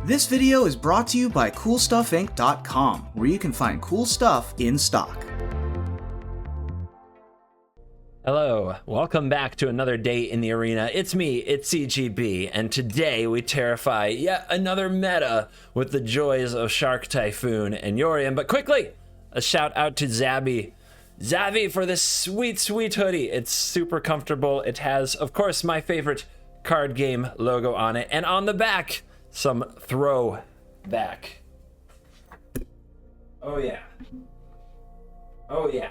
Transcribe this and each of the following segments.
This video is brought to you by CoolStuffInc.com, where you can find cool stuff in stock. Hello, welcome back to another day in the arena. It's me, it's CGB, and today we terrify yet another meta with the joys of Shark Typhoon and Yorion. But quickly, a shout out to Zabby for this sweet, sweet hoodie. It's super comfortable. It has, of course, my favorite card game logo on it, and on the back, some throwback. Oh yeah. Oh yeah.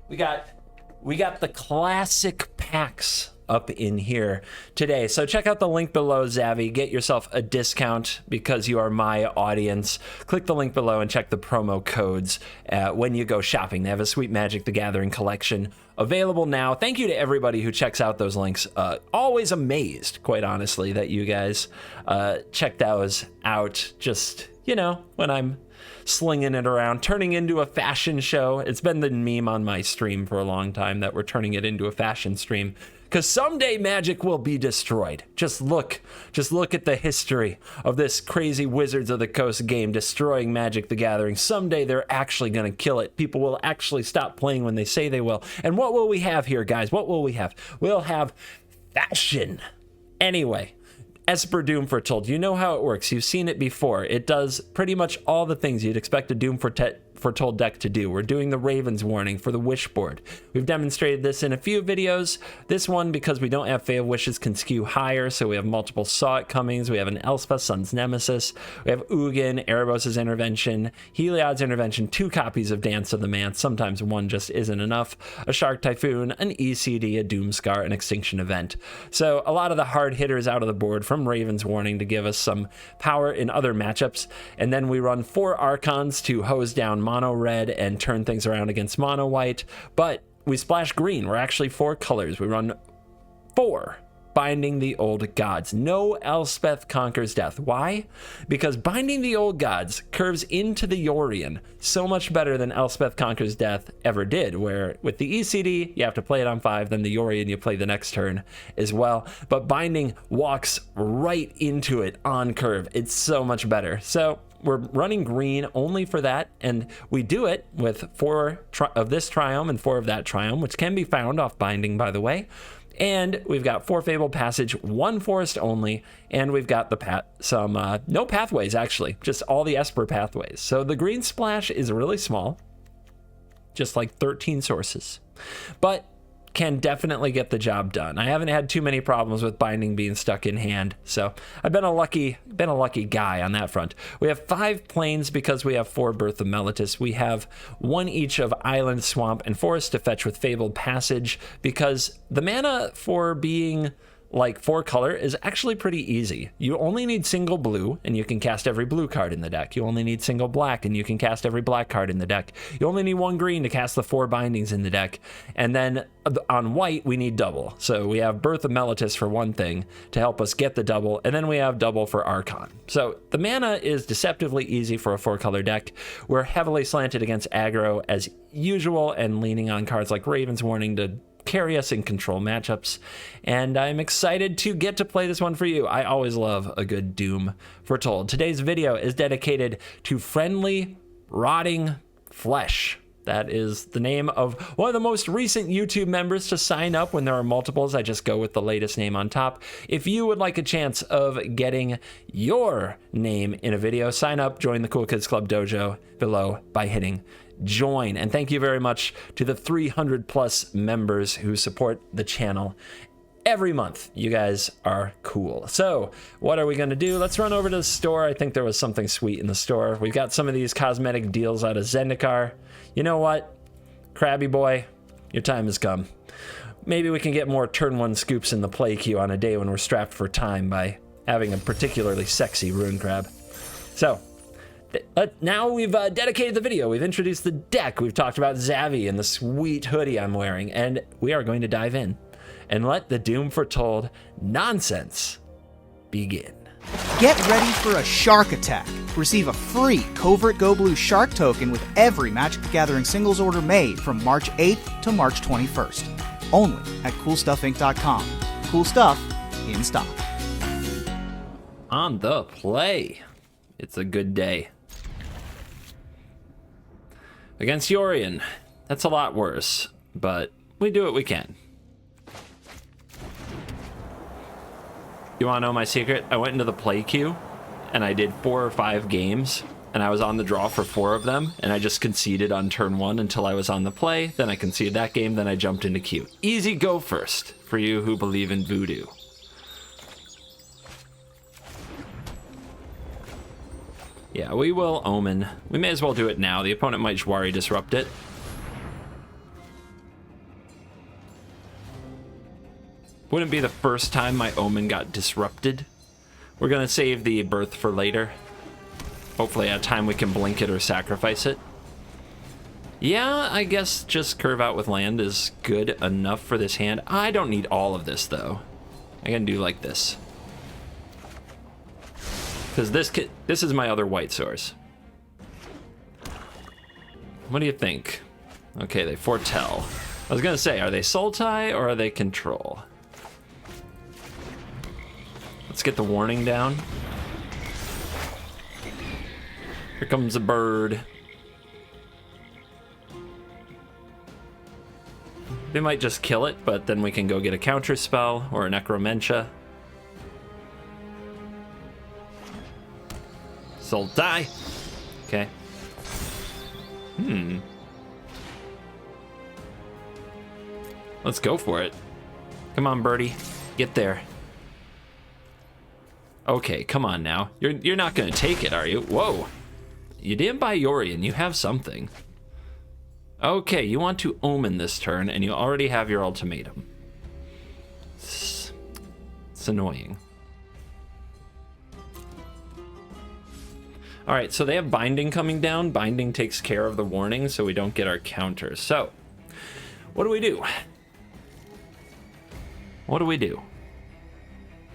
We got the classic packs up in here today. So check out the link below, Zavvy. Get yourself a discount because you are my audience. Click the link below and check the promo codes when you go shopping. They have a sweet Magic the Gathering collection available now. Thank you to everybody who checks out those links. Always amazed, quite honestly, that you guys check those out. Just, you know, when I'm slinging it around, turning into a fashion show. It's been the meme on my stream for a long time that we're turning it into a fashion stream, because someday Magic will be destroyed. Just look at the history of this crazy Wizards of the Coast game destroying Magic the Gathering. Someday they're actually going to kill it. People will actually stop playing when they say they will. And what will we have here, guys? What will we have? We'll have fashion. Anyway, Esper Doom Foretold, you know how it works. You've seen it before. It does pretty much all the things you'd expect a Doom Foretold deck to do. We're doing the Raven's Warning for the Wish board. We've demonstrated this in a few videos. This one, because we don't have Fae of Wishes, can skew higher, so we have multiple Saw It Comings. We have an Elspeth, Sun's Nemesis. We have Ugin, Erebos' Intervention, Heliod's Intervention, 2 copies of Dance of the Manth. Sometimes one just isn't enough. A Shark Typhoon, an ECD, a Doomscar, an Extinction Event. So a lot of the hard hitters out of the board from Raven's Warning to give us some power in other matchups. And then we run 4 Archons to hose down mono red and turn things around against mono white, but we splash green. We're actually 4 colors. We run 4 Binding the Old Gods. No Elspeth Conquers Death. Why? Because Binding the Old Gods curves into the Yorion so much better than Elspeth Conquers Death ever did, where with the ECD, you have to play it on 5, then the Yorion you play the next turn as well. But Binding walks right into it on curve. It's so much better. So we're running green only for that, and we do it with 4 of this Triome and 4 of that Triome, which can be found off Binding, by the way. And we've got 4 Fabled Passage, 1 Forest only, and we've got the no pathways, actually, just all the Esper pathways. So the green splash is really small, just like 13 sources, but can definitely get the job done. I haven't had too many problems with Binding being stuck in hand, so I've been a lucky guy on that front. We have 5 planes because we have 4 Birth of Meletis. We have 1 each of Island, Swamp, and Forest to fetch with Fabled Passage, because the mana for being like 4 color is actually pretty easy. You only need single blue and you can cast every blue card in the deck. You only need single black and you can cast every black card in the deck. You only need 1 green to cast the 4 bindings in the deck. And then on white, we need double. So we have Birth of Meletis for 1 thing to help us get the double, and then we have double for Archon. So the mana is deceptively easy for a 4 color deck. We're heavily slanted against aggro as usual and leaning on cards like Raven's Warning to carry us in control matchups, and I'm excited to get to play this one for you. I always love a good Doom Foretold. Today's video is dedicated to Friendly Rotting Flesh. That is the name of one of the most recent YouTube members to sign up. When there are multiples, I just go with the latest name on top. If you would like a chance of getting your name in a video, sign up, join the Cool Kids Club Dojo below by hitting join. And thank you very much to the 300 plus members who support the channel every month. You guys are cool. So what are we going to do? Let's run over to the store. I think there was something sweet in the store. We've got some of these cosmetic deals out of Zendikar. You know what, Krabby Boy, your time has come. Maybe we can get more turn 1 scoops in the play queue on a day when we're strapped for time by having a particularly sexy Rune Crab. So now we've dedicated the video, we've introduced the deck, we've talked about Zavvy and the sweet hoodie I'm wearing, and we are going to dive in and let the Doom Foretold nonsense begin. Get ready for a shark attack. Receive a free CovertGoBlue shark token with every Magic the Gathering singles order made from March 8th to March 21st. Only at CoolStuffInc.com. Cool stuff in stock. On the play. It's a good day. Against Yorion, that's a lot worse, but we do what we can. You want to know my secret? I went into the play queue, and I did 4 or 5 games, and I was on the draw for 4 of them, and I just conceded on turn 1 until I was on the play, then I conceded that game, then I jumped into queue. Easy go first, for you who believe in voodoo. Yeah, we will Omen. We may as well do it now. The opponent might Jwari disrupt it. Wouldn't be the first time my Omen got disrupted. We're gonna save the birth for later. Hopefully at a time we can blink it or sacrifice it. Yeah, I guess just curve out with land is good enough for this hand. I don't need all of this though. I can do like this. Because this is my other white source. What do you think? Okay, they foretell. I was gonna say, are they Sultai or are they control? Let's get the warning down. Here comes a bird. They might just kill it, but then we can go get a counter spell or a Necromentia. Sultai. Okay. Let's go for it. Come on, birdie. Get there. Okay, come on now. You're not gonna take it, are you? Whoa. You didn't buy Yorion. You have something. Okay, you want to Omen this turn, and you already have your Ultimatum. It's annoying. All right, so they have Binding coming down. Binding takes care of the warning, so we don't get our counters. So, what do we do? What do we do?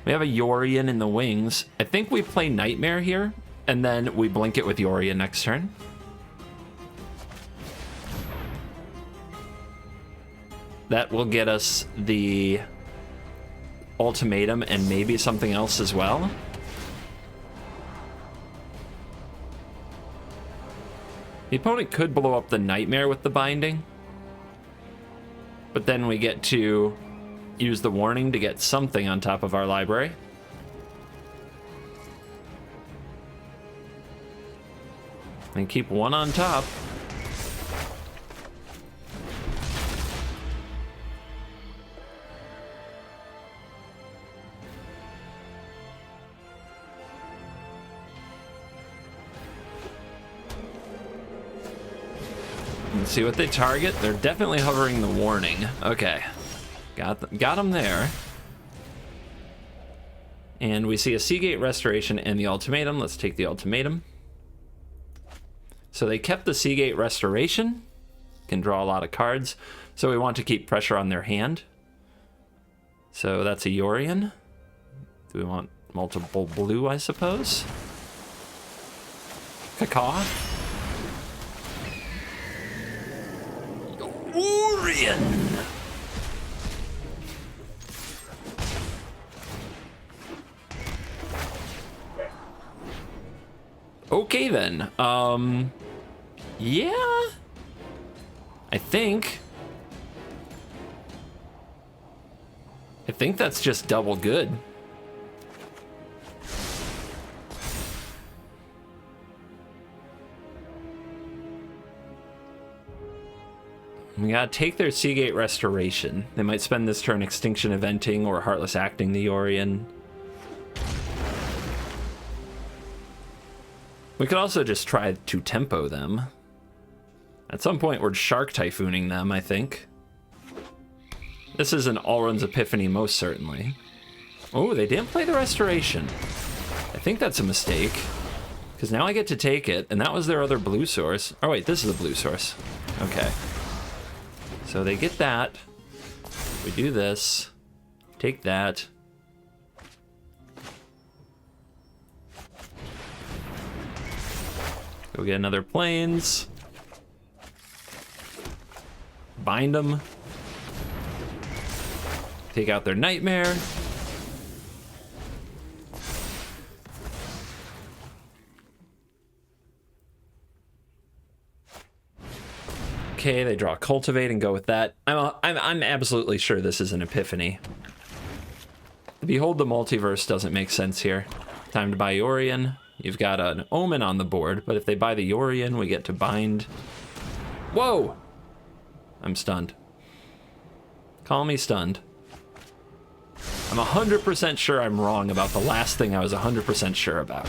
We have a Yorion in the wings. I think we play Nightmare here, and then we blink it with Yorion next turn. That will get us the Ultimatum and maybe something else as well. The opponent could blow up the Nightmare with the Binding, but then we get to use the warning to get something on top of our library. And keep one on top. Let's see what they target. They're definitely hovering the warning. Okay. Got them there. And we see a Seagate Restoration and the Ultimatum. Let's take the Ultimatum. So they kept the Seagate Restoration. Can draw a lot of cards. So we want to keep pressure on their hand. So that's a Yorion. Do we want multiple blue, I suppose? Cacaw. Yorion! Okay then, yeah, I think that's just double good. We gotta take their Seagate Restoration. They might spend this turn Extinction Eventing or Heartless Acting the Yorion. We could also just try to tempo them. At some point, we're Shark Typhooning them, I think. This is an Alrund's Epiphany, most certainly. Oh, they didn't play the Restoration. I think that's a mistake. Because now I get to take it, and that was their other blue source. Oh wait, this is the blue source. Okay. So they get that. We do this. Take that. Go get another Plains. Bind them. Take out their Nightmare. Okay, they draw Cultivate and go with that. I'm absolutely sure this is an Epiphany. Behold the Multiverse doesn't make sense here. Time to buy Yorion. You've got an Omen on the board, but if they buy the Yorion, we get to bind. Whoa! I'm stunned. Call me stunned. I'm 100% sure I'm wrong about the last thing I was 100% sure about.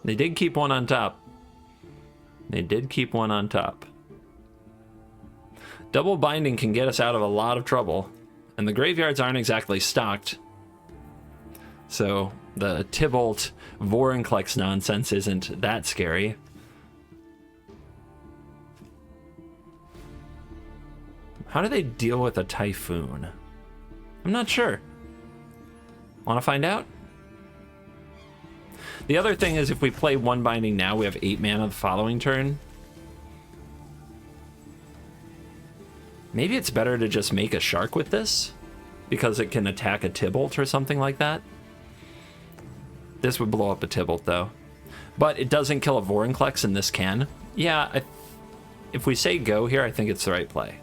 They did keep one on top. They did keep one on top. Double binding can get us out of a lot of trouble, and the graveyards aren't exactly stocked. So the Tybalt Vorinclex nonsense isn't that scary. How do they deal with a Typhoon? I'm not sure. Want to find out? The other thing is if we play one binding now, we have 8 mana the following turn. Maybe it's better to just make a Shark with this, because it can attack a Tybalt or something like that. This would blow up a Tybalt, though. But it doesn't kill a Vorinclex, and this can. Yeah, if we say go here, I think it's the right play.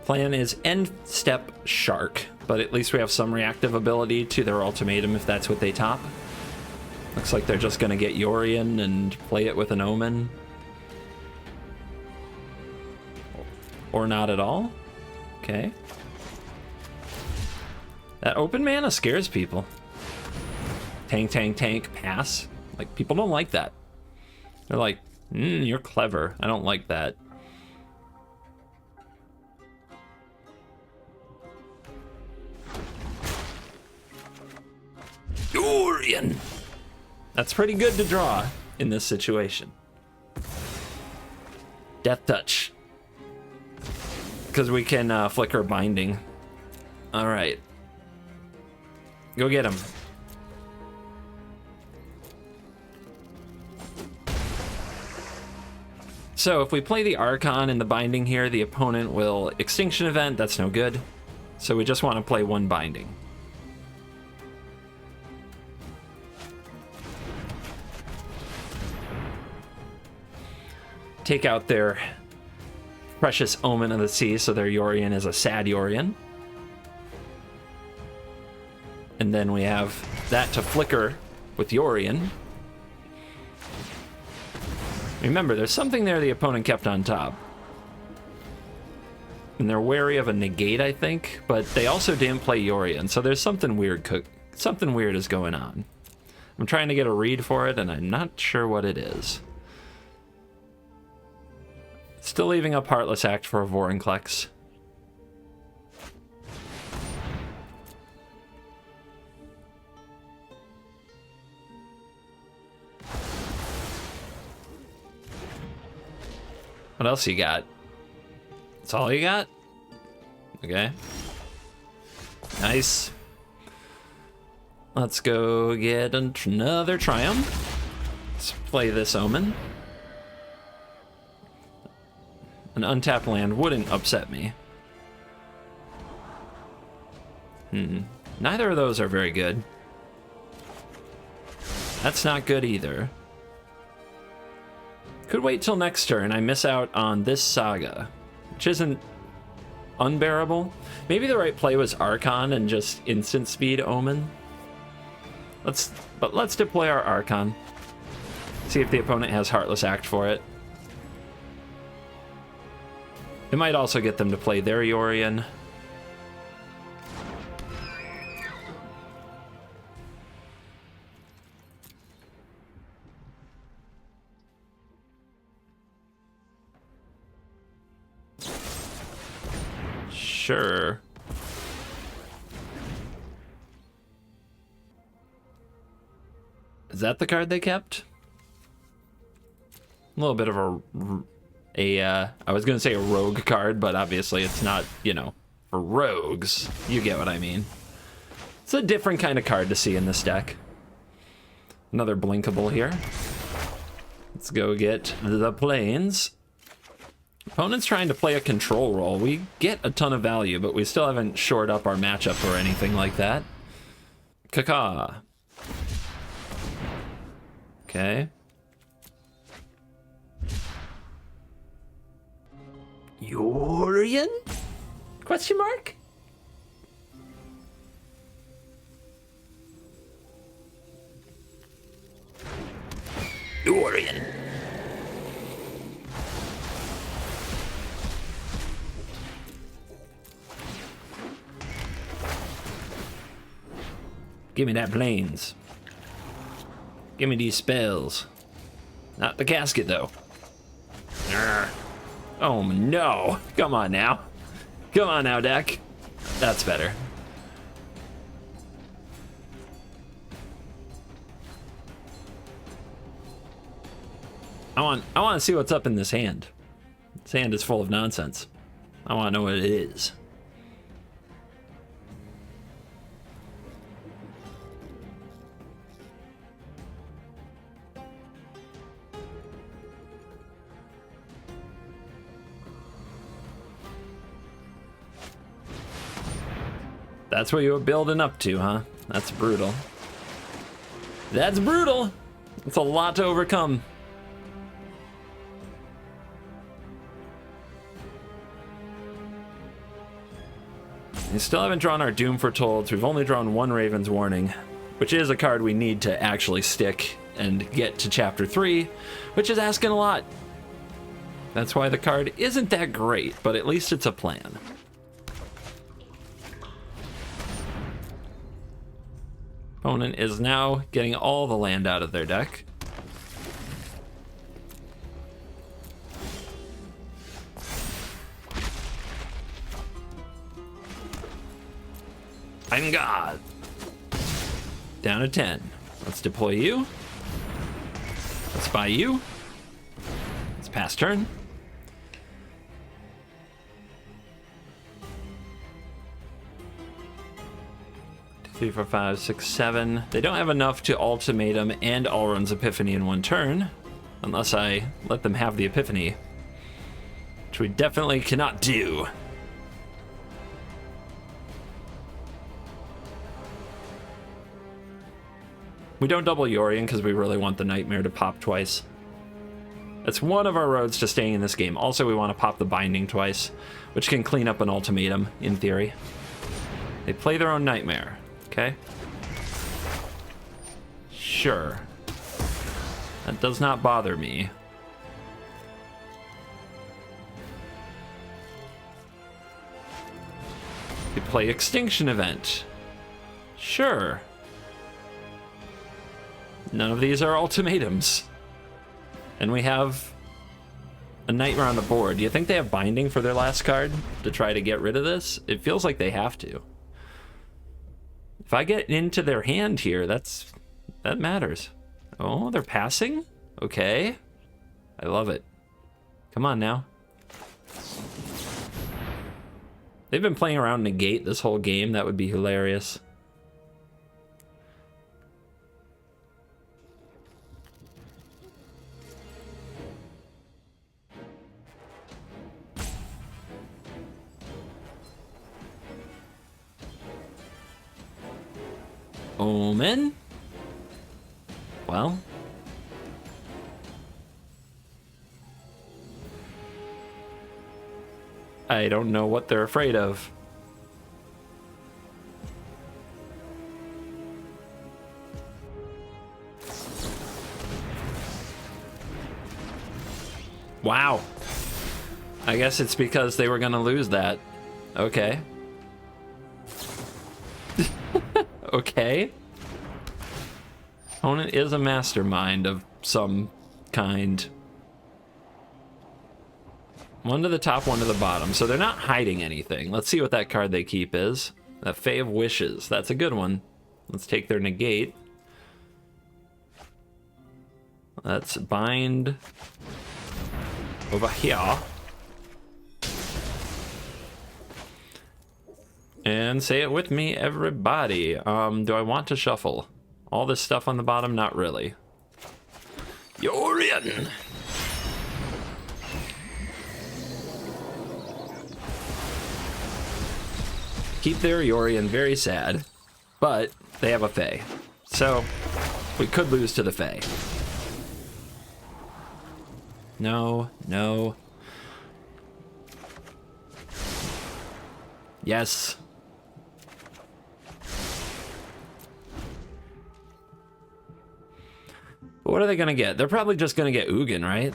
Plan is end step Shark, but at least we have some reactive ability to their Ultimatum if that's what they top. Looks like they're just going to get Yorion and play it with an Omen. Or not at all. Okay. That open mana scares people. Tank, tank, tank, pass. Like, people don't like that. They're like, you're clever. I don't like that. Yorion! That's pretty good to draw in this situation. Death Touch. Because we can flicker binding. Alright. Go get him. So if we play the Archon in the binding here, the opponent will Extinction Event. That's no good. So we just want to play one binding. Take out their Precious Omen of the Sea, so their Yorion is a sad Yorion. And then we have that to flicker with Yorion. Remember, there's something there the opponent kept on top. And they're wary of a negate, I think, but they also didn't play Yorion, so there's something weird something weird is going on. I'm trying to get a read for it, and I'm not sure what it is. Still leaving up Heartless Act for a Vorinclex. What else you got? That's all you got? Okay. Nice. Let's go get another Triumph. Let's play this Omen. An untapped land wouldn't upset me. Neither of those are very good. That's not good either. Could wait till next turn. I miss out on this Saga, which isn't unbearable. Maybe the right play was Archon and just instant speed Omen. Let's deploy our Archon. See if the opponent has Heartless Act for it. It might also get them to play their Yorion. Sure. Is that the card they kept? A little bit of I was gonna say a rogue card, but obviously it's not, you know, for rogues. You get what I mean. It's a different kind of card to see in this deck. Another blinkable here. Let's go get the planes. Opponent's trying to play a control role. We get a ton of value, but we still haven't shored up our matchup or anything like that. Kaka. Okay. Yorion? Question mark? Yorion. Give me that planes. Give me these spells. Not the casket, though. Arrgh. Oh, no. Come on now. Come on now, deck. That's better. I want to see what's up in this hand. This hand is full of nonsense. I want to know what it is. That's what you were building up to, huh? That's brutal. That's brutal. It's a lot to overcome. We still haven't drawn our Doom Foretold. We've only drawn one Raven's Warning, which is a card we need to actually stick and get to Chapter 3, which is asking a lot. That's why the card isn't that great, but at least it's a plan. Opponent is now getting all the land out of their deck. I'm God. Down to 10. Let's deploy you. Let's buy you. Let's pass turn. Three, four, five, six, seven. They don't have enough to Ultimatum and Alrund's Epiphany in one turn, unless I let them have the Epiphany, which we definitely cannot do. We don't double Yorion because we really want the Nightmare to pop twice. That's one of our roads to staying in this game. Also, we want to pop the Binding twice, which can clean up an Ultimatum, in theory. They play their own Nightmare, okay? Sure. That does not bother me. You play Extinction Event. Sure. None of these are ultimatums. And we have a Nightmare on the board. Do you think they have Binding for their last card to try to get rid of this? It feels like they have to. If I get into their hand here, that matters. Oh, they're passing? Okay. I love it. Come on now. They've been playing around Negate this whole game. That would be hilarious. Omen? Well. I don't know what they're afraid of. Wow. I guess it's because they were gonna lose that. Okay. Okay. Opponent is a mastermind of some kind. One to the top, one to the bottom. So they're not hiding anything. Let's see what that card they keep is. That Fae of Wishes. That's a good one. Let's take their negate. Let's bind over here. And say it with me, everybody. Do I want to shuffle? All this stuff on the bottom? Not really. Yorion! again. Keep their Yorion very sad, but they have a Fae. So we could lose to the Fae. No, no. Yes. But what are they gonna get? They're probably just gonna get Ugin, right?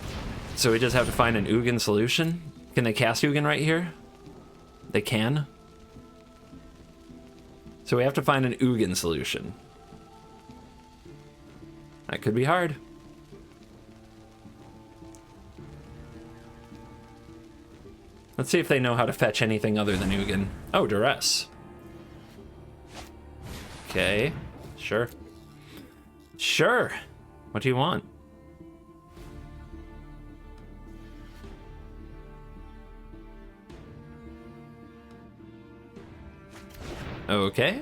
So we just have to find an Ugin solution. Can they cast Ugin right here? They can. So we have to find an Ugin solution. That could be hard. Let's see if they know how to fetch anything other than Ugin. Oh, Duress. Okay, sure. Sure. What do you want? Okay.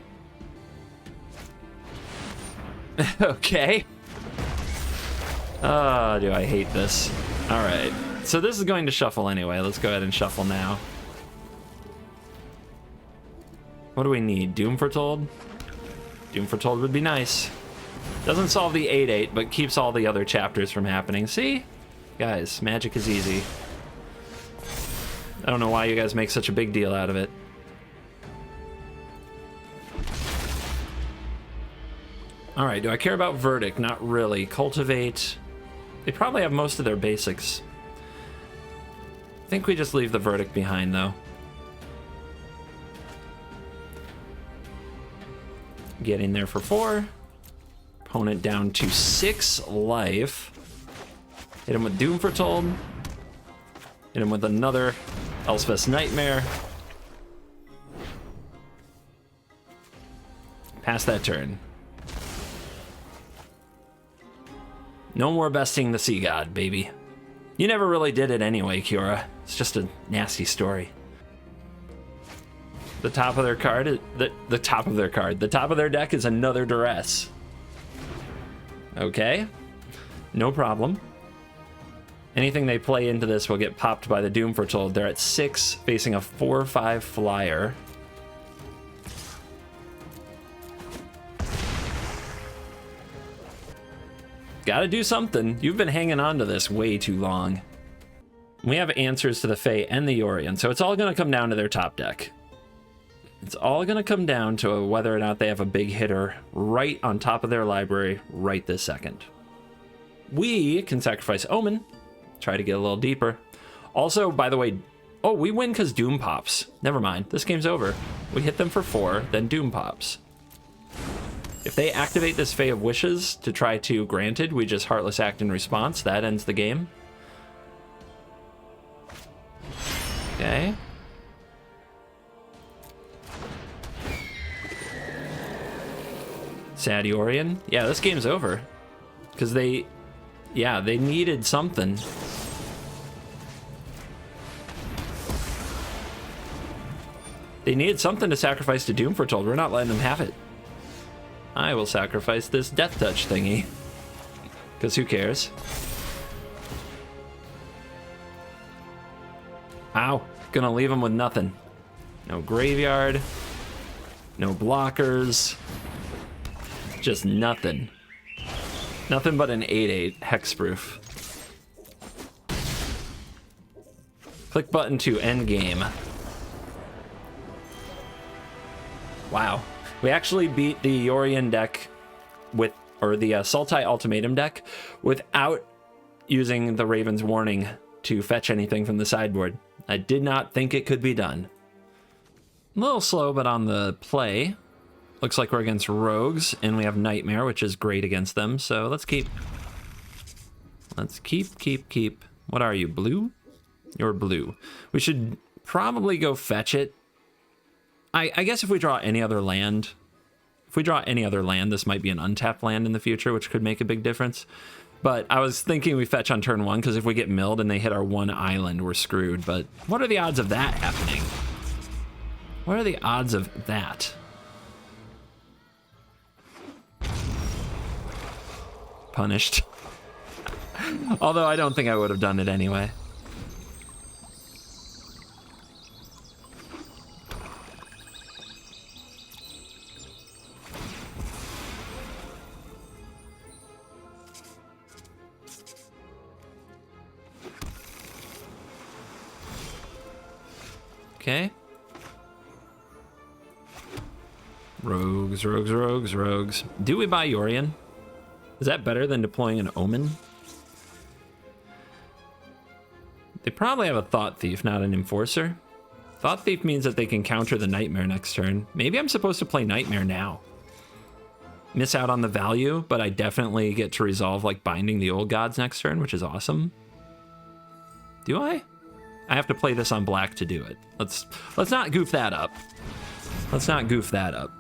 Okay. Oh, do I hate this. All right. So this is going to shuffle anyway. Let's go ahead and shuffle now. What do we need? Doom Foretold? Doom Foretold would be nice. Doesn't solve the 8-8, but keeps all the other chapters from happening. See? Guys, magic is easy. I don't know why you guys make such a big deal out of it. All right, do I care about Verdict? Not really. Cultivate. They probably have most of their basics. I think we just leave the Verdict behind, though. Get in there for 4. Opponent down to 6 life. Hit him with Doom Foretold. Hit him with another Elspeth's Nightmare. Pass that turn. No more besting the Sea God, baby. You never really did it anyway, Kiora. It's just a nasty story. The top of their card, the top of their deck is another Duress. Okay, no problem. Anything they play into this will get popped by the Doom Foretold. They're at 6, facing a 4/5 flyer. Gotta do something. You've been hanging on to this way too long. We have answers to the Fae and the Yorion, so it's all gonna come down to their top deck. It's all gonna come down to whether or not they have a big hitter right on top of their library right this second. We can sacrifice Omen, try to get a little deeper. Also, by the way, oh, we win because Doom pops. Never mind, this game's over. We hit them for 4, then Doom pops. If they activate this Fae of Wishes to try to Granted, we just Heartless Act in response. That ends the game. Okay. Sad Yorion. Yeah, this game's over. Because they needed something. They needed something to sacrifice to Doom Foretold. We're not letting them have it. I will sacrifice this Death Touch thingy. Because who cares? Ow. Gonna leave them with nothing. No graveyard. No blockers. Just nothing. Nothing but an 8/8 hexproof. Click button to end game. Wow. We actually beat the Yorion deck with, or the Sultai Ultimatum deck without using the Raven's Warning to fetch anything from the sideboard. I did not think it could be done. A little slow, but on the play. Looks like we're against Rogues, and we have Nightmare, which is great against them, so let's keep. Let's keep. What are you, blue? You're blue. We should probably go fetch it. I guess if we draw any other land, this might be an untapped land in the future, which could make a big difference. But I was thinking we fetch on turn 1, because if we get milled and they hit our 1 island, we're screwed. But what are the odds of that happening? What are the odds of that? Punished. Although I don't think I would have done it anyway. Okay. Rogues, rogues, rogues, rogues. Do we buy Yorion? Is that better than deploying an Omen? They probably have a Thought Thief, not an Enforcer. Thought Thief means that they can counter the Nightmare next turn. Maybe I'm supposed to play Nightmare now. Miss out on the value, but I definitely get to resolve like binding the old gods next turn, which is awesome. Do I? I have to play this on black to do it. Let's not goof that up. Let's not goof that up.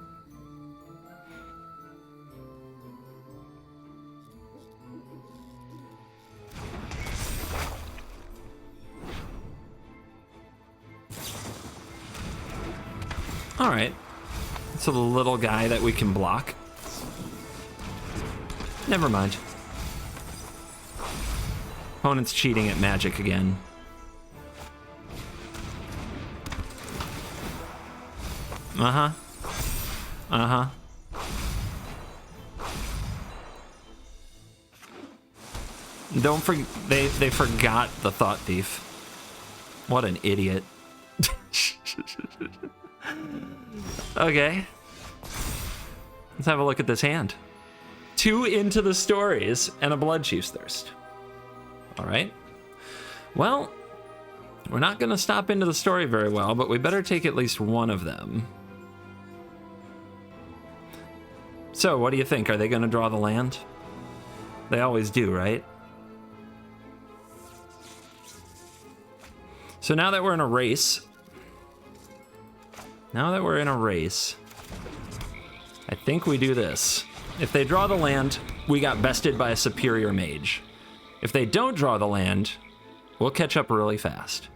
All right. So the little guy that we can block. Never mind. Opponent's cheating at magic again. Uh-huh. Uh-huh. Don't forget, they forgot the Thought Thief. What an idiot. Okay. Let's have a look at this hand. 2 Into the Stories and a Bloodchief's Thirst. All right. Well, we're not going to stop Into the Story very well, but we better take at least one of them. So, what do you think? Are they going to draw the land? They always do, right? So now that we're in a race... I think we do this. If they draw the land, we got bested by a superior mage. If they don't draw the land, we'll catch up really fast.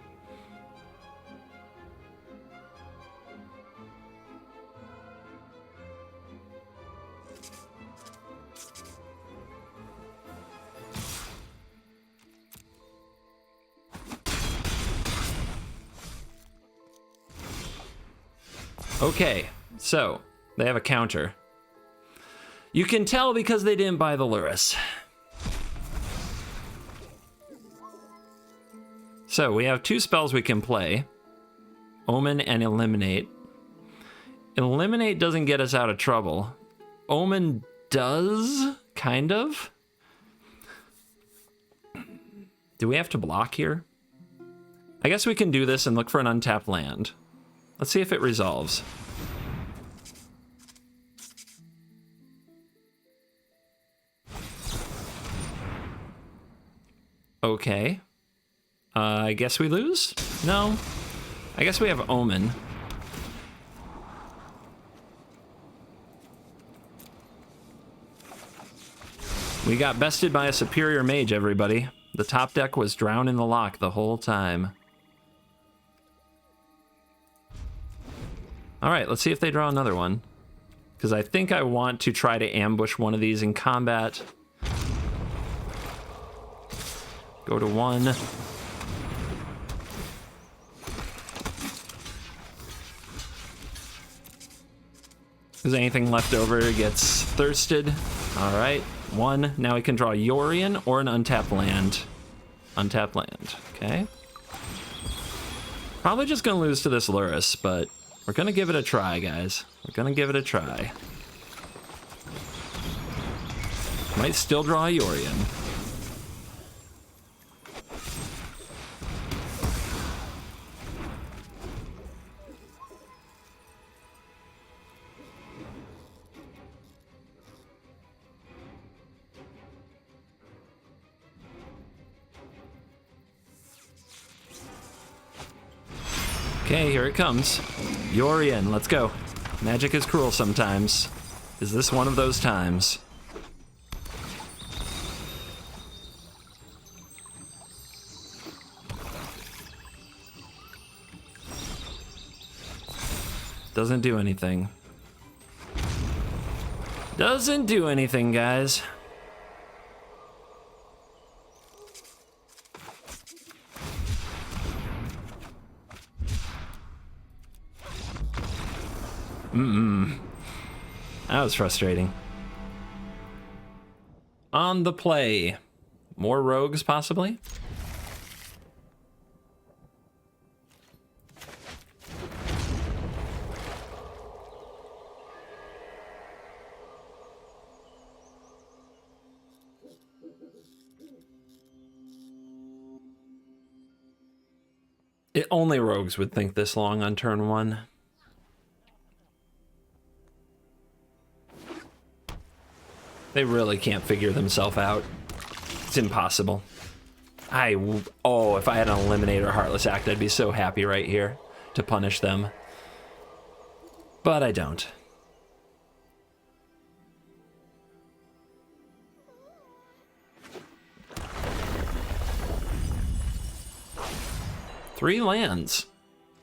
Okay, so they have a counter. You can tell because they didn't buy the Luris. So we have 2 spells we can play. Omen and Eliminate. Eliminate doesn't get us out of trouble. Omen does, kind of. Do we have to block here? I guess we can do this and look for an untapped land. Let's see if it resolves. Okay. I guess we lose? No. I guess we have Omen. We got bested by a superior mage, everybody. The top deck was drowned in the lock the whole time. All right, let's see if they draw another one. Because I think I want to try to ambush one of these in combat. Go to 1. Is anything left over gets thirsted. All right, 1. Now we can draw Yorion or an untapped land. Untapped land, okay. Probably just gonna lose to this Luris, but we're gonna give it a try, guys. We're gonna give it a try. Might still draw a Yorion. Okay, here it comes. Yorion, let's go. Magic is cruel sometimes. Is this one of those times? Doesn't do anything. Doesn't do anything, guys. That was frustrating. On the play. More rogues, possibly? Only rogues would think this long on turn 1. They really can't figure themselves out. It's impossible. Oh, if I had an Eliminator Heartless Act, I'd be so happy right here to punish them. But I don't. Three lands.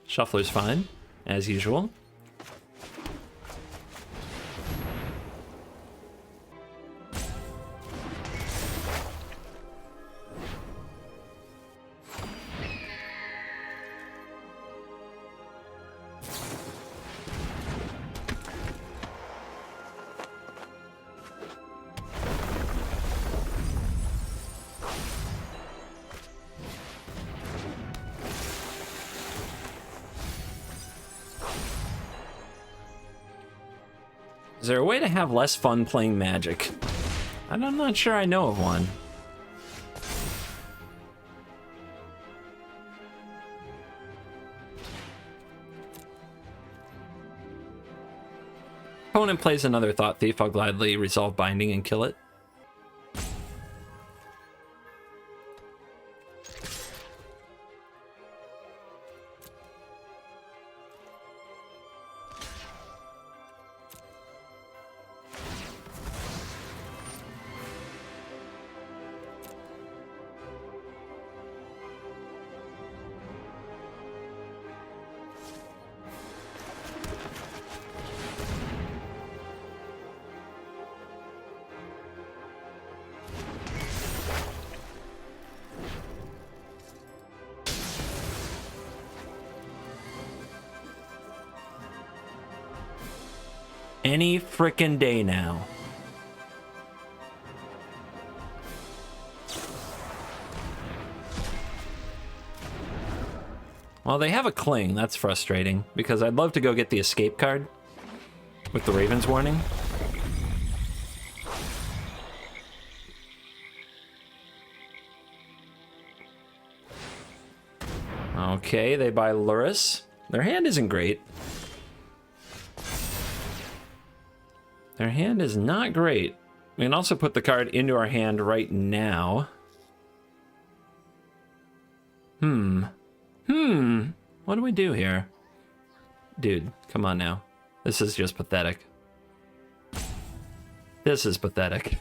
Shuffler's fine, as usual. Is there a way to have less fun playing Magic? I'm not sure I know of one. Opponent plays another Thought Thief. I'll gladly resolve Binding and kill it. Any frickin' day now. Well, they have a Cling. That's frustrating, because I'd love to go get the escape card with the Raven's Warning. Okay, they buy Luris. Their hand isn't great. Their hand is not great. We can also put the card into our hand right now. What do we do here? Dude, come on now. This is just pathetic. This is pathetic.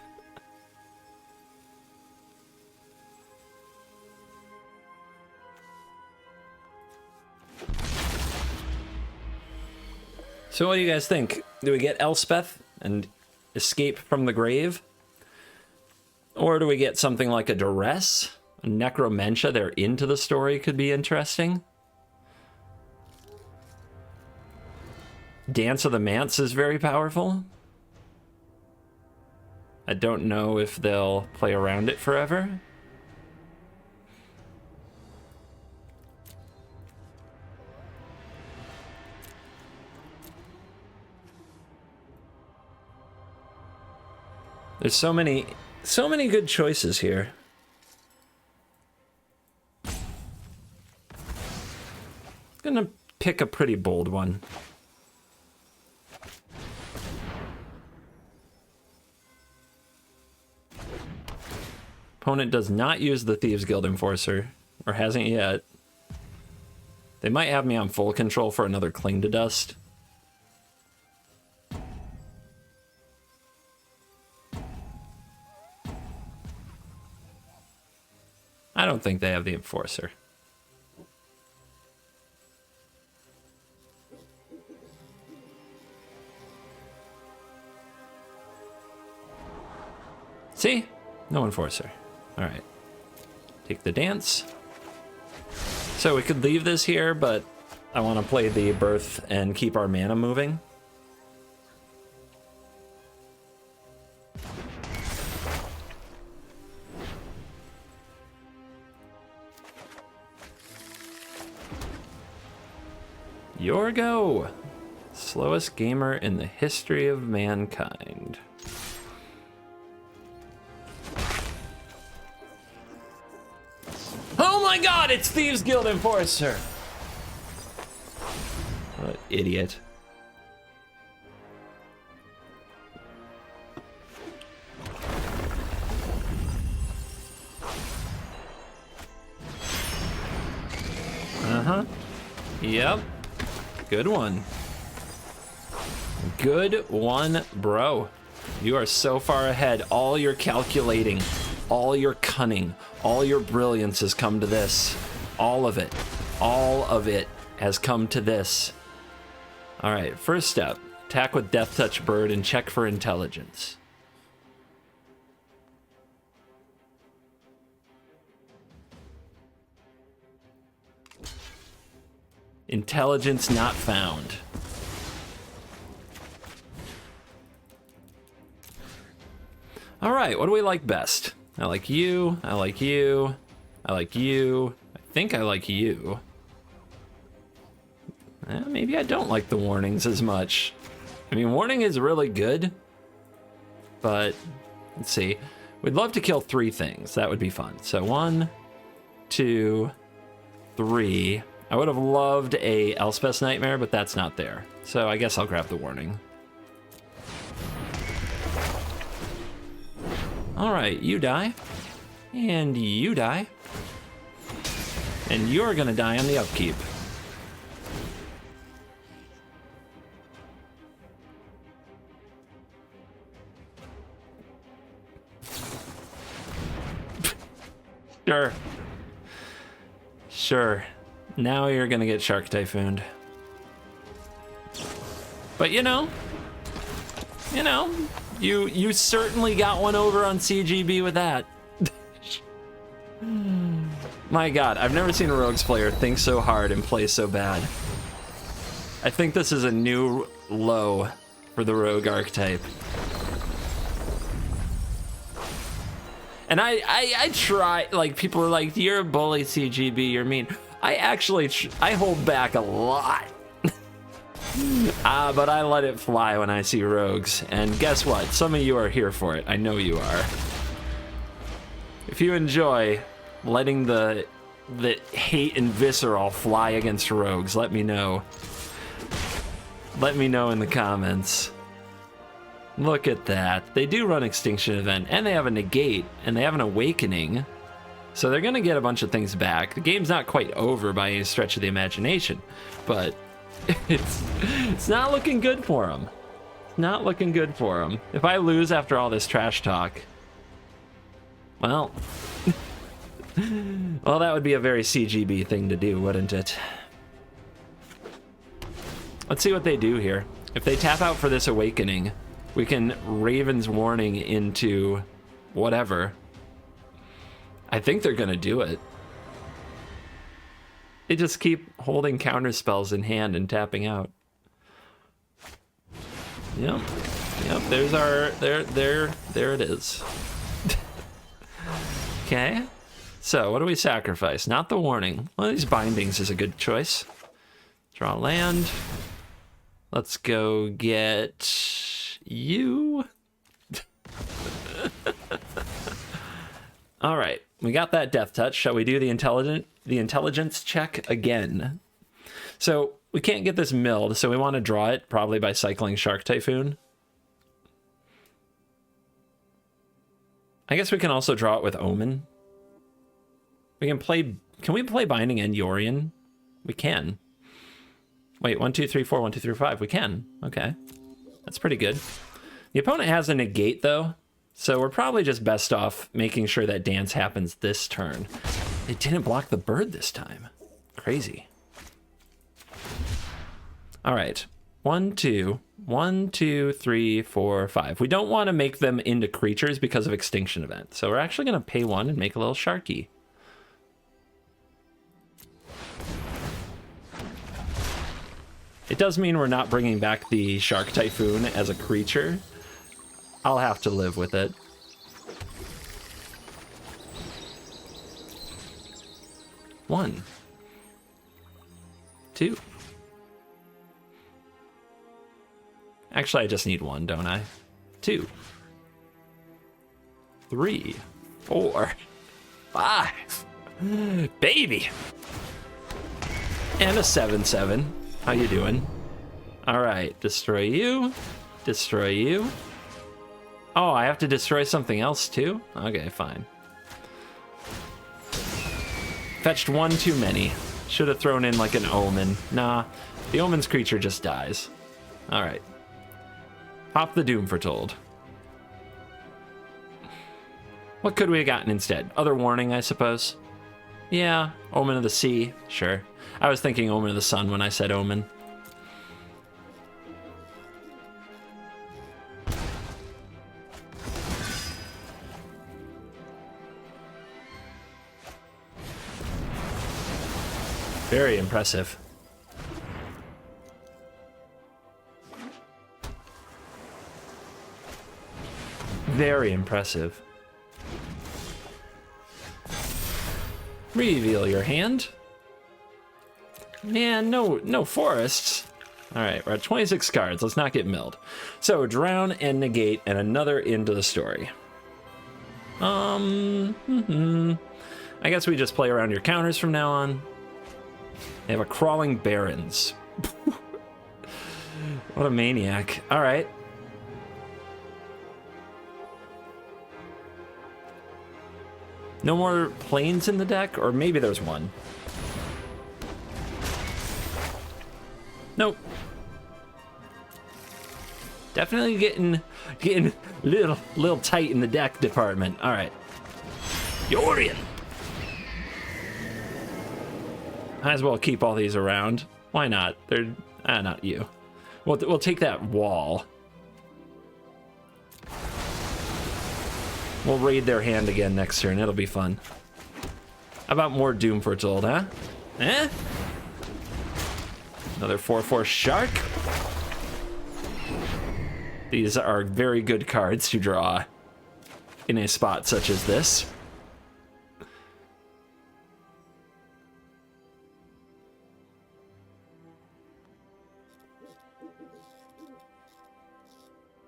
So what do you guys think? Do we get Elspeth and escape from the grave? Or do we get something like a Duress? A Necromentia, they're into the story, could be interesting. Dance of the Manse is very powerful. I don't know if they'll play around it forever. There's so many good choices here. Gonna pick a pretty bold one. Opponent does not use the Thieves Guild Enforcer, or hasn't yet. They might have me on full control for another Cling to Dust. I don't think they have the Enforcer. See? No Enforcer. All right. Take the Dance. So we could leave this here, but I want to play the Birth and keep our mana moving. Your go. Slowest gamer in the history of mankind. Oh my god, it's Thieves Guild Enforcer! What an idiot. Uh-huh. Yep. Good one. Good one, bro. You are so far ahead. All your calculating, all your cunning, all your brilliance has come to this. All of it. All of it has come to this. All right, first step. Attack with Death Touch Bird and check for intelligence. Intelligence not found. All right, what do we like best? I like you, I like you, I like you. I think I like you. Maybe I don't like the warnings as much. I mean, warning is really good, but let's see. We'd love to kill 3 things. That would be fun. So 1, 2, 3. I would have loved a Elspeth's Nightmare, but that's not there. So I guess I'll grab the warning. All right, you die. And you die. And you're gonna die on the upkeep. Sure. Sure. Now you're gonna get Shark Typhooned. But you know, you certainly got one over on CGB with that. My god, I've never seen a Rogues player think so hard and play so bad. I think this is a new low for the Rogue archetype. And I try, like, people are like, you're a bully, CGB, you're mean. I actually, I hold back a lot. But I let it fly when I see rogues. And guess what? Some of you are here for it. I know you are. If you enjoy letting the hate and visceral fly against rogues, let me know. Let me know in the comments. Look at that. They do run Extinction Event, and they have a negate, and they have an awakening. So they're gonna get a bunch of things back. The game's not quite over by any stretch of the imagination, but it's not looking good for them. Not looking good for them. If I lose after all this trash talk, well, well, that would be a very CGB thing to do, wouldn't it? Let's see what they do here. If they tap out for this awakening, we can Raven's Warning into whatever. I think they're gonna do it. They just keep holding counter spells in hand and tapping out. Yep. Yep, there's our there it is. Okay. So what do we sacrifice? Not the warning. Well, these bindings is a good choice. Draw land. Let's go get you. All right, we got that death touch. Shall we do the intelligence check again? So we can't get this milled, so we want to draw it probably by cycling Shark Typhoon. I guess we can also draw it with Omen. We can play. Can we play Binding and Yorion? We can. Wait, 1, 2, 3, 4, 1, 2, 3, 5. We can. Okay, that's pretty good. The opponent has a negate though, so we're probably just best off making sure that dance happens this turn. They didn't block the bird this time. Crazy. All right, 1, 2, 1, 2, 3, 4, 5. We don't want to make them into creatures because of Extinction Event, so we're actually going to pay 1 and make a little Sharky. It does mean we're not bringing back the Shark Typhoon as a creature. I'll have to live with it. One, 2, Actually, I just need one, don't I? 2, 3, 4, 5. Baby. And a 7/7. How you doing? All right, destroy you. Destroy you. Oh, I have to destroy something else too? Okay, fine. Fetched one too many. Should have thrown in like an omen. Nah, the omen's creature just dies. All right. Pop the Doom Foretold. What could we have gotten instead? Other Warning, I suppose. Yeah, Omen of the Sea, sure. I was thinking Omen of the Sun when I said Omen. Very impressive. Very impressive. Reveal your hand. Man, no forests. All right, we're at 26 cards. Let's not get milled. So drown and negate and another into the story. I guess we just play around your counters from now on. They have a Crawling Barrens. What a maniac. All right. No more planes in the deck, or maybe there's one. Nope. Definitely getting little tight in the deck department. All right. Yorion. Might as well keep all these around. Why not? They're not you. We'll take that wall. We'll raid their hand again next turn. It'll be fun. How about more Doom Foretold, huh? Eh? Another 4/4 Shark. These are very good cards to draw in a spot such as this.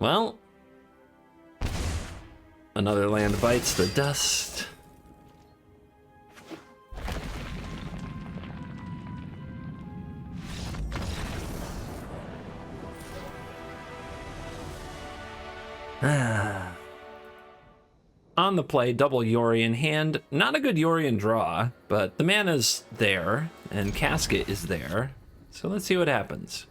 Well, another land bites the dust. On the play, double Yorion hand. Not a good Yorion draw, but the mana's there, and Casket is there. So let's see what happens.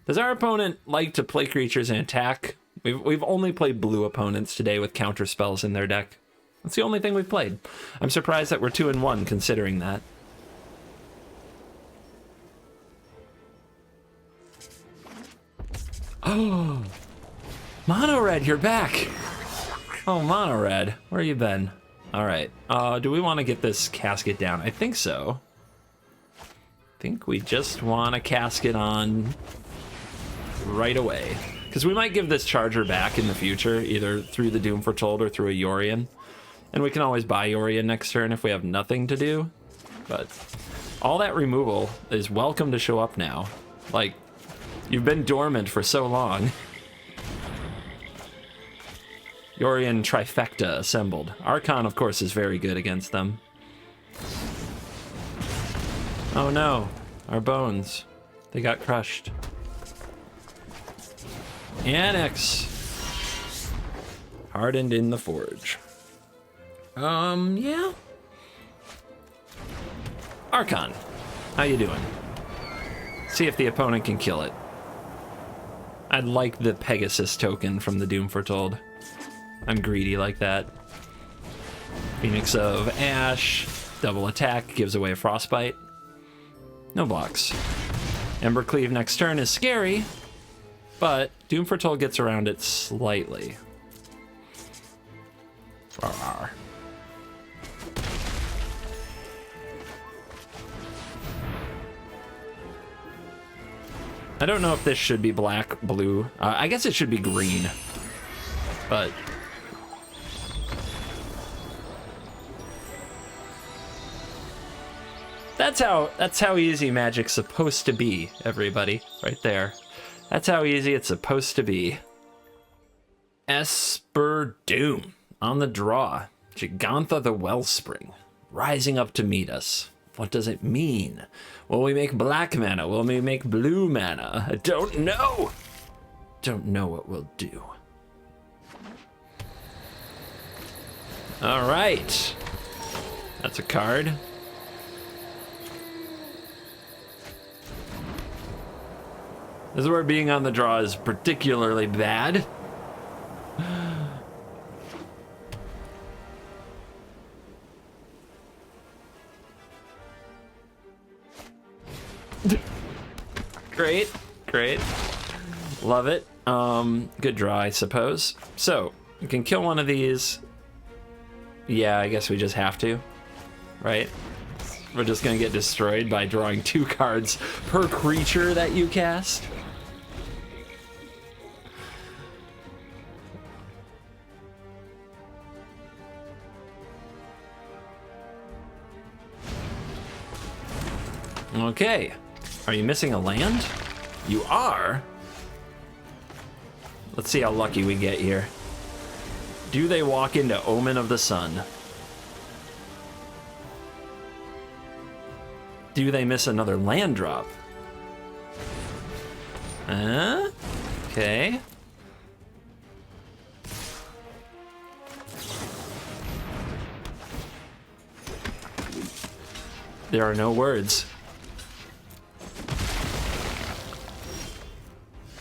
Does our opponent like to play creatures and attack? We've only played blue opponents today with counter spells in their deck. That's the only thing we've played. I'm surprised that we're 2-1 considering that. Oh, Mono Red, you're back. Oh, Mono Red, where you been? All right, do we want to get this Casket down? I think so. I think we just want a Casket on right away. Because we might give this Charger back in the future, either through the Doom Foretold or through a Yorion. And we can always buy Yorion next turn if we have nothing to do. But all that removal is welcome to show up now. Like, you've been dormant for so long. Yorion Trifecta assembled. Archon, of course, is very good against them. Oh no, our bones. They got crushed. Annex. Hardened in the forge. Yeah. Archon, how you doing? See if the opponent can kill it. I'd like the Pegasus token from the Doom Foretold. I'm greedy like that. Phoenix of Ash. Double attack, gives away a Frostbite. No blocks. Embercleave next turn is scary, but Doom Foretold gets around it slightly. Rawr. I don't know if this should be black, blue. I guess it should be green, but that's how easy Magic's supposed to be, everybody. Right there. That's how easy it's supposed to be. Esper Doom on the draw. Jegantha the Wellspring rising up to meet us. What does it mean? Will we make black mana? Will we make blue mana? I don't know. Don't know what we'll do. All right. That's a card. This is where being on the draw is particularly bad. Great, great. Love it. Good draw, I suppose. So, we can kill one of these. Yeah, I guess we just have to, right? We're just gonna get destroyed by drawing 2 cards per creature that you cast. Okay. Are you missing a land? You are? Let's see how lucky we get here. Do they walk into Omen of the Sun? Do they miss another land drop? Okay. There are no words.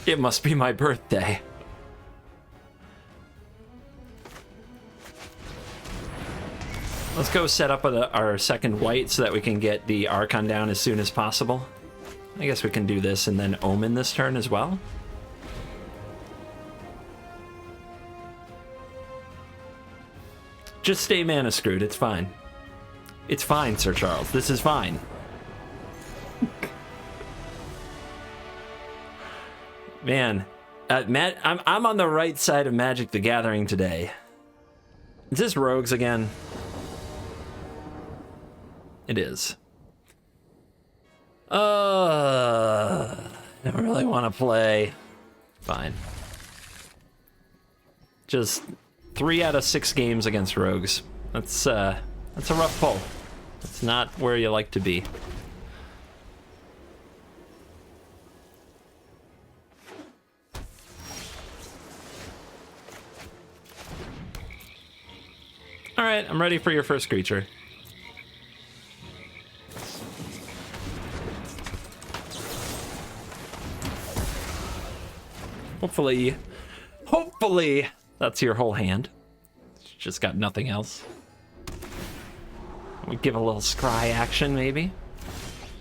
It must be my birthday. Let's go set up our second white so that we can get the Archon down as soon as possible. I guess we can do this and then Omen this turn as well. Just stay mana screwed, it's fine. It's fine, Sir Charles, this is fine. Man, Matt, I'm on the right side of Magic the Gathering today. Is this Rogues again? It is. I don't really want to play. Fine. Just 3 out of 6 games against Rogues. That's a rough pull. It's not where you like to be. All right, I'm ready for your first creature. Hopefully, that's your whole hand. It's just got nothing else. We give a little scry action, maybe.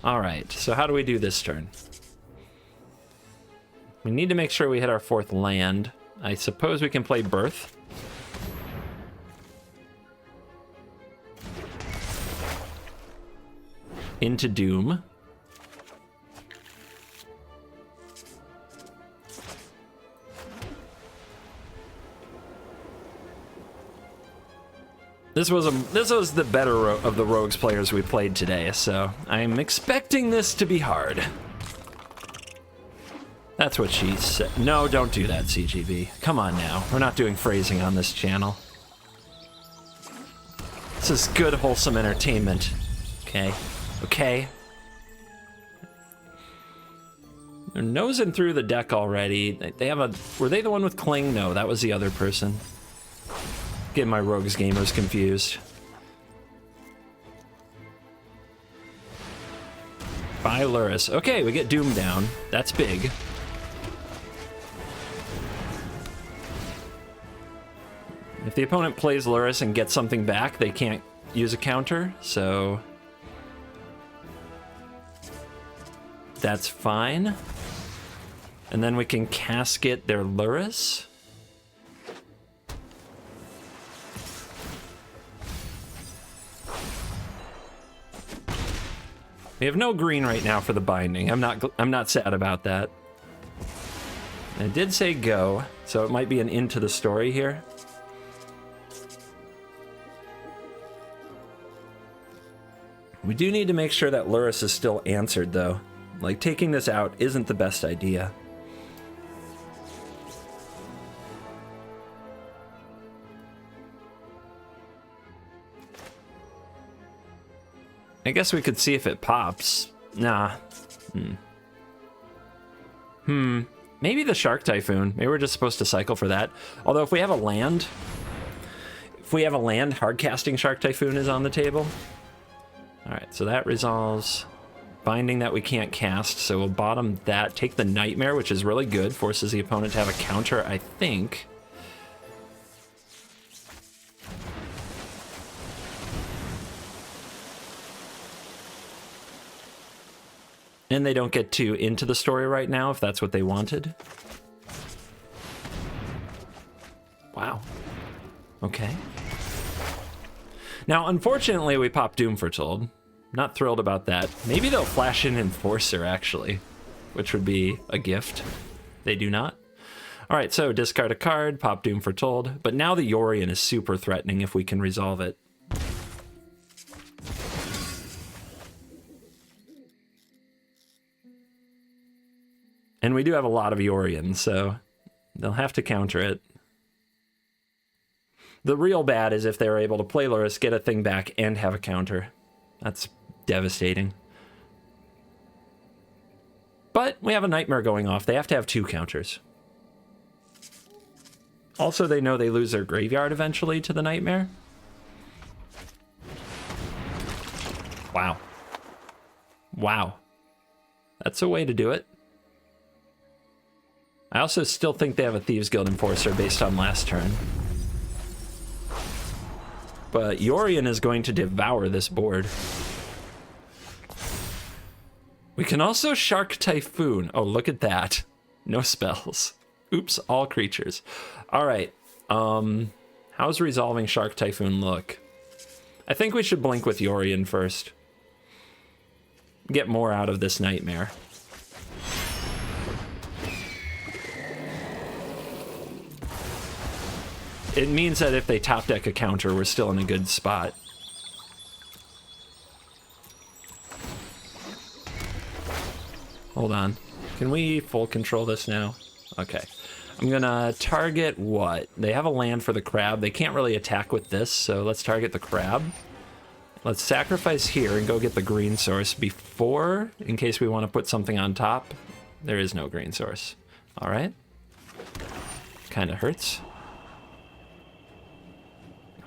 All right, so how do we do this turn? We need to make sure we hit our 4th land. I suppose we can play Birth. Into Doom. This was the better of the Rogues players we played today, so I'm expecting this to be hard. That's what she said. No, don't do that, CGB. Come on now. We're not doing phrasing on this channel. This is good, wholesome entertainment. Okay. Okay. They're nosing through the deck already. They have a... Were they the one with Cling? No, that was the other person. Getting my Rogues gamers confused. By Luris. Okay, we get Doom down. That's big. If the opponent plays Luris and gets something back, they can't use a counter, so... That's fine. And then we can casket their Luris. We have no green right now for the binding. I'm not sad about that. I did say go, so it might be an into the story here. We do need to make sure that Luris is still answered, though. Like, taking this out isn't the best idea. I guess we could see if it pops. Nah. Maybe the Shark Typhoon. Maybe we're just supposed to cycle for that. Although if we have a land, hard casting Shark Typhoon is on the table. All right, so that resolves. Binding that we can't cast, so we'll bottom that. Take the Nightmare, which is really good. Forces the opponent to have a counter, I think. And they don't get too into the story right now, if that's what they wanted. Wow. Okay. Now, unfortunately, we popped Doom Foretold. Not thrilled about that. Maybe they'll flash in Enforcer, actually, which would be a gift. They do not. All right, so discard a card, pop Doom Foretold. But now the Yorion is super threatening if we can resolve it. And we do have a lot of Yorion, so they'll have to counter it. The real bad is if they're able to play Lurrus, get a thing back, and have a counter. That's devastating. But we have a Nightmare going off. They have to have 2 counters. Also, they know they lose their graveyard eventually to the Nightmare. Wow. Wow. That's a way to do it. I also still think they have a Thieves Guild Enforcer based on last turn. But Yorion is going to devour this board. We can also Shark Typhoon. Oh, look at that. No spells. Oops, all creatures. All right. How's resolving Shark Typhoon look? I think we should blink with Yorion first. Get more out of this Nightmare. It means that if they top deck a counter, we're still in a good spot. Hold on. Can we full control this now? Okay. I'm gonna target what? They have a land for the crab. They can't really attack with this, so let's target the crab. Let's sacrifice here and go get the green source before, in case we want to put something on top. There is no green source. All right. Kind of hurts.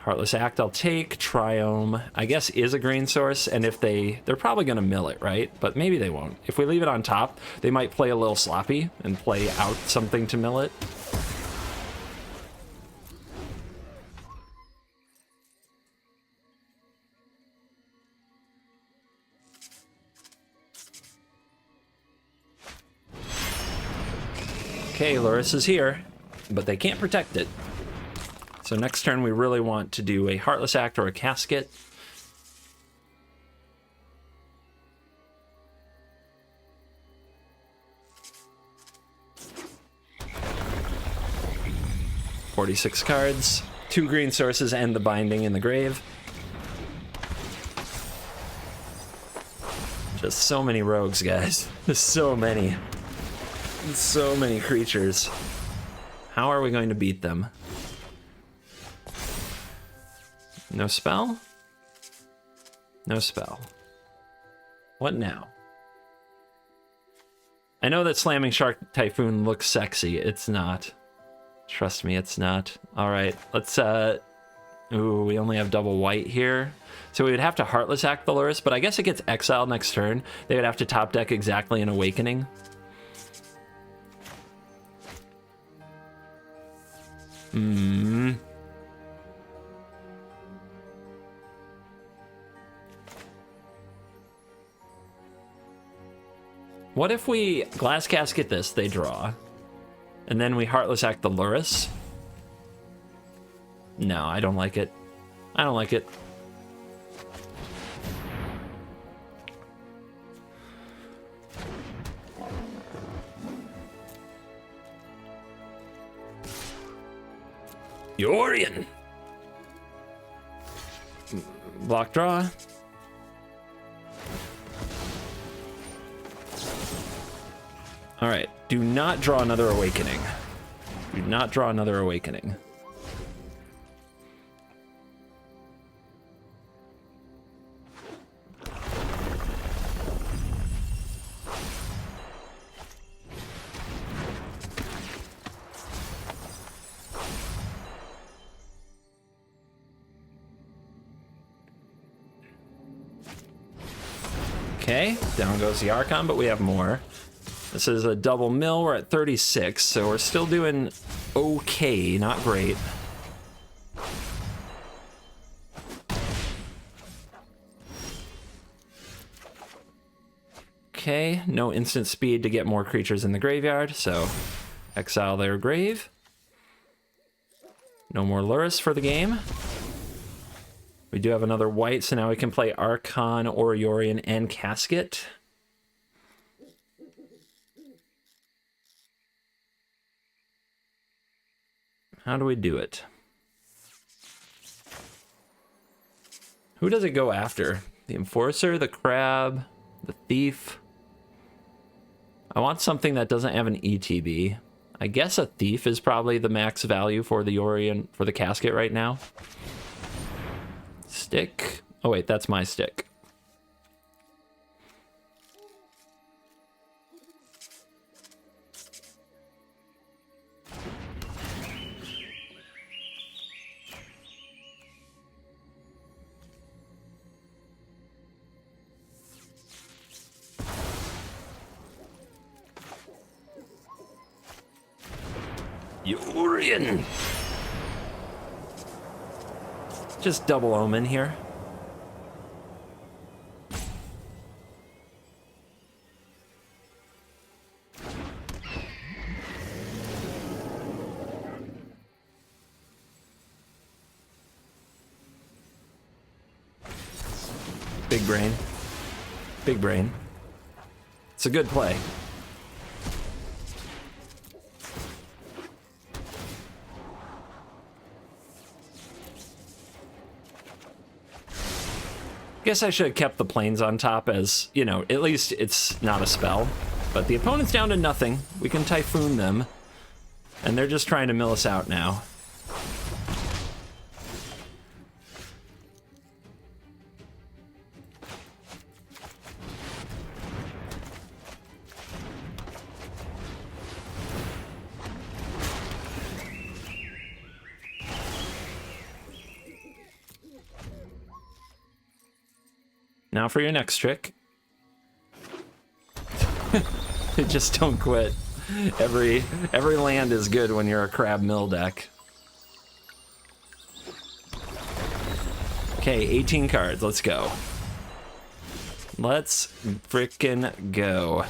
Heartless Act I'll take. Triome, I guess, is a green source, and if they're probably going to mill it, right? But maybe they won't. If we leave it on top, they might play a little sloppy and play out something to mill it. Okay, Lurrus is here, but they can't protect it. So next turn, we really want to do a Heartless Act or a Casket. $46 cards, 2 green sources, and the binding in the grave. Just so many rogues, guys. There's so many. So many creatures. How are we going to beat them? No spell? No spell. What now? I know that slamming Shark Typhoon looks sexy. It's not. Trust me, it's not. All right, let's, ooh, we only have double white here. So we would have to Heartless Act the Lurrus, but I guess it gets exiled next turn. They would have to top deck exactly an Awakening. What if we Glass Casket this, they draw, and then we Heartless Act the Lurrus? No, I don't like it. I don't like it. Yorion! Block draw. All right, do not draw another Awakening. Do not draw another Awakening. Okay, down goes the Archon, but we have more. This is a double mill. We're at 36, so we're still doing okay, not great. Okay, no instant speed to get more creatures in the graveyard, so exile their grave. No more Lurrus for the game. We do have another white, so now we can play Archon, Oriorian, and Casket. How do we do it? Who does it go after? The Enforcer, the Crab, the Thief? I want something that doesn't have an ETB. I guess a Thief is probably the max value for the Orion, for the Casket right now. Stick. Oh wait, that's my stick. Orion. Just double omen here. Big brain. Big brain. It's a good play. Guess I should have kept the planes on top as, you know, at least it's not a spell. But the opponent's down to nothing. We can Typhoon them. And they're just trying to mill us out now. Now for your next trick. Just don't quit. Every land is good when you're a Crab Mill deck. Okay, 18 cards. Let's go. Let's frickin' go.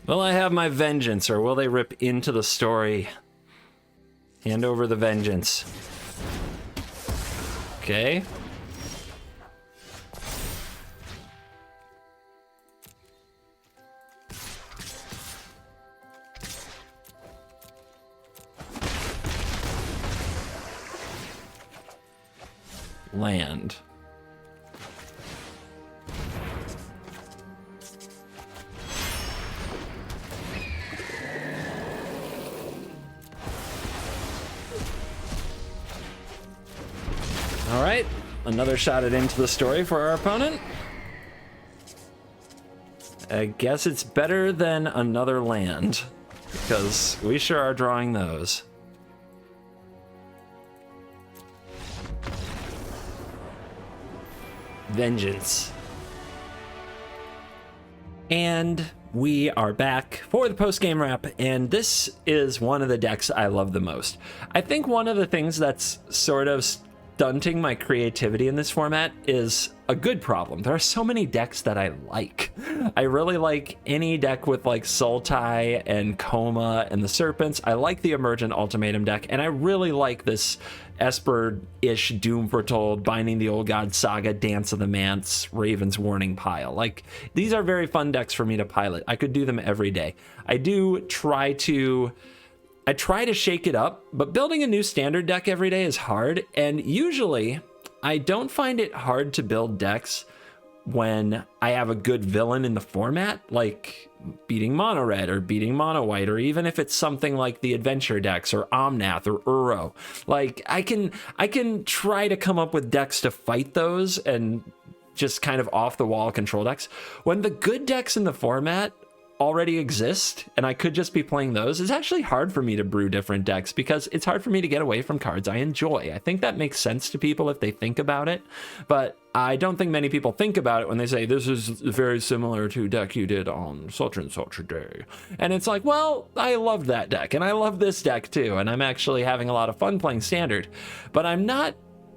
Will I have my vengeance, or will they rip into the story? Hand over the vengeance. Okay. Land. All right, another shot at into the story for our opponent. I guess it's better than another land, because we sure are drawing those. Vengeance. And we are back for the post-game wrap, and this is one of the decks I love the most. I think one of the things that's sort of stunting my creativity in this format is a good problem. There are so many decks that I like. I really like any deck with like Sultai and Coma and the Serpents. I like the Emergent Ultimatum deck, and I really like this Esper-ish Doom Foretold, Binding the Old God Saga, Dance of the Manse, Raven's Warning pile. Like, these are very fun decks for me to pilot. I could do them every day. I try to shake it up, but building a new standard deck every day is hard, and usually I don't find it hard to build decks when I have a good villain in the format, like beating mono red or beating mono white, or even if it's something like the adventure decks or Omnath or Uro. Like, I can try to come up with decks to fight those and just kind of off the wall control decks. When the good decks in the format already exist and I could just be playing those, it's actually hard for me to brew different decks because it's hard for me to get away from cards I enjoy. I think that makes sense to people if they think about it, but I don't think many people think about it when they say this is very similar to a deck you did on such and such a day. And it's like, well, I love that deck and I love this deck too, and I'm actually having a lot of fun playing Standard, but I'm not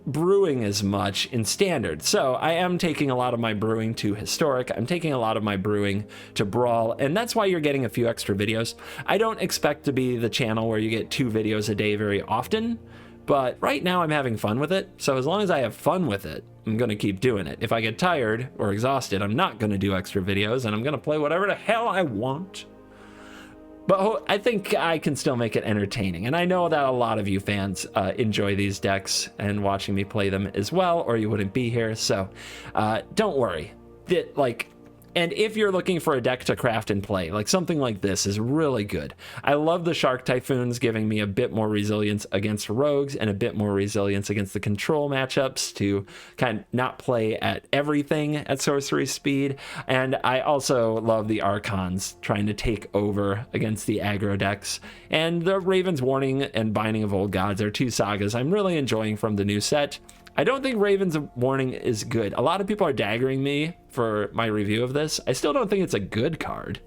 brewing as much in Standard. So I am taking a lot of my brewing to Historic. I'm taking a lot of my brewing to Brawl, and that's why you're getting a few extra videos. I don't expect to be the channel where you get 2 videos a day very often, but right now I'm having fun with it. So as long as I have fun with it, I'm going to keep doing it. If I get tired or exhausted, I'm not going to do extra videos and I'm going to play whatever the hell I want. But I think I can still make it entertaining. And I know that a lot of you fans enjoy these decks and watching me play them as well, or you wouldn't be here. So don't worry. And if you're looking for a deck to craft and play, like something like this is really good. I love the Shark Typhoons giving me a bit more resilience against rogues and a bit more resilience against the control matchups to kind of not play at everything at sorcery speed. And I also love the Archons trying to take over against the aggro decks. And the Raven's Warning and Binding of Old Gods are 2 sagas I'm really enjoying from the new set. I don't think Raven's Warning is good. A lot of people are daggering me for my review of this. I still don't think it's a good card,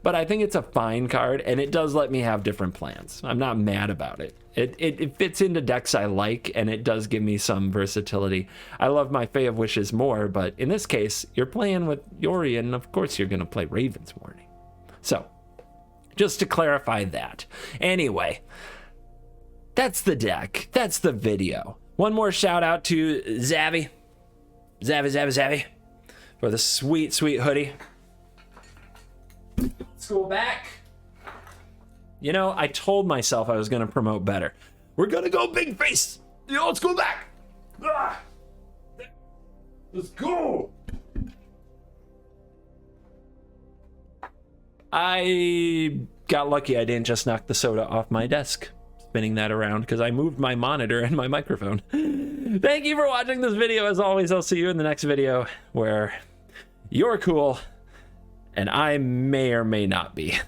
but I think it's a fine card, and it does let me have different plans. I'm not mad about it. It fits into decks I like, and it does give me some versatility. I love my Fae of Wishes more, but in this case, you're playing with Yori, and of course you're going to play Raven's Warning. So, just to clarify that. Anyway, that's the deck. That's the video. One more shout out to Zavvy, for the sweet, sweet hoodie. Let's go back. You know, I told myself I was going to promote better. We're going to go big face. Yo, let's go back. Ah. Let's go. I got lucky I didn't just knock the soda off my desk. Spinning that around because I moved my monitor and my microphone. Thank you for watching this video. As always, I'll see you in the next video where you're cool and I may or may not be.